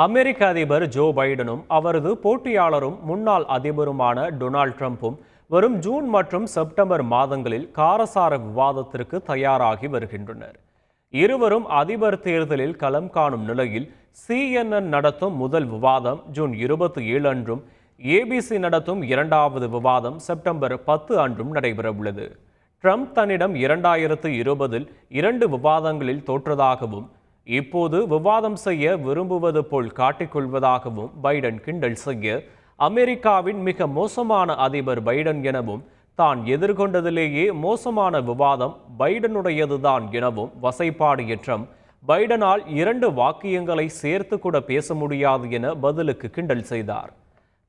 அமெரிக்க அதிபர் ஜோ பைடனும் அவரது போட்டியாளரும் முன்னாள் அதிபருமான டொனால்ட் ட்ரம்பும் வரும் ஜூன் மற்றும் செப்டம்பர் மாதங்களில் காரசார விவாதத்திற்கு தயாராகி வருகின்றனர். இருவரும் அதிபர் தேர்தலில் களம் காணும் நிலையில் CNN நடத்தும் முதல் விவாதம் ஜூன் 27 அன்றும், ABC நடத்தும் இரண்டாவது விவாதம் செப்டம்பர் 10 அன்றும் நடைபெறவுள்ளது. ட்ரம்ப் தன்னிடம் 2020 2 விவாதங்களில் தோற்றதாகவும் இப்போது விவாதம் செய்ய விரும்புவது போல் காட்டிக்கொள்வதாகவும் பைடன் கிண்டல் செய்ய, அமெரிக்காவின் மிக மோசமான அதிபர் பைடன் எனவும், தான் எதிர்கொண்டதிலேயே மோசமான விவாதம் பைடனுடையதுதான் எனவும் வசைபாடிய ட்ரம்ப், பைடனால் 2 வாக்கியங்களை சேர்த்து கூட பேச முடியாது என பதிலுக்கு கிண்டல் செய்தார்.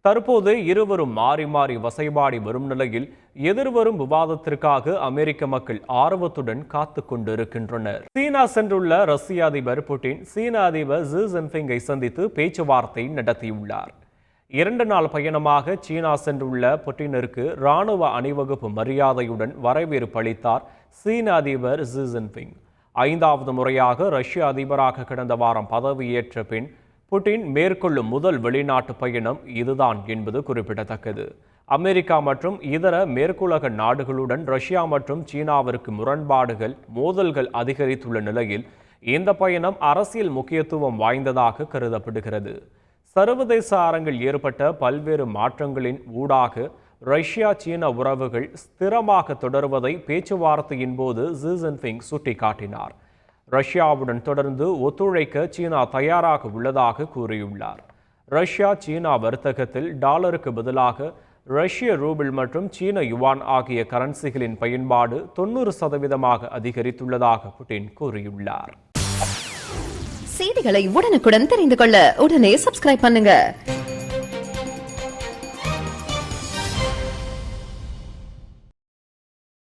தற்போது இருவரும் மாறி மாறி வசைபாடி வரும் நிலையில் எதிர்வரும் விவாதத்திற்காக அமெரிக்க மக்கள் ஆர்வத்துடன் காத்து கொண்டிருக்கின்றனர். சீனா சென்றுள்ள ரஷ்ய அதிபர் புட்டின் சீன அதிபர் ஜி ஜின்பிங்கை சந்தித்து பேச்சுவார்த்தை நடத்தியுள்ளார். 2 நாள் பயணமாக சீனா சென்றுள்ள புட்டினிற்கு இராணுவ அணிவகுப்பு மரியாதையுடன் வரவேற்பு அளித்தார் சீன அதிபர் ஜி ஜின்பிங். 5வது முறையாக ரஷ்ய அதிபராக கடந்த வாரம் பதவியேற்ற பின் புட்டின் மேற்கொள்ளும் முதல் வெளிநாட்டு பயணம் இதுதான் என்பது குறிப்பிடத்தக்கது. அமெரிக்கா மற்றும் இதர மேற்குலக நாடுகளுடன் ரஷ்யா மற்றும் சீனாவிற்கு முரண்பாடுகள், மோதல்கள் அதிகரித்துள்ள நிலையில் இந்த பயணம் அரசியல் முக்கியத்துவம் வாய்ந்ததாக கருதப்படுகிறது. சர்வதேச அரங்கில் ஏற்பட்ட பல்வேறு மாற்றங்களின் ஊடாக ரஷ்யா சீன உறவுகள் ஸ்திரமாக தொடர்வதை பேச்சுவார்த்தையின் போது ஜி ஜின்பிங் சுட்டிக்காட்டினார். ரஷ்யாவுடன் தொடர்ந்து ஒத்துழைக்க சீனா தயாராக உள்ளதாக கூறியுள்ளார். ரஷ்யா சீனா வர்த்தகத்தில் டாலருக்கு பதிலாக ரஷ்ய ரூபிள் மற்றும் சீன யுவான் ஆகிய கரன்சிகளின் பயன்பாடு 90% அதிகரித்துள்ளதாக புட்டின் கூறியுள்ளார். செய்திகளை உடனுக்குடன் தெரிந்து கொள்ள உடனே சப்ஸ்கிரைப் பண்ணுங்க.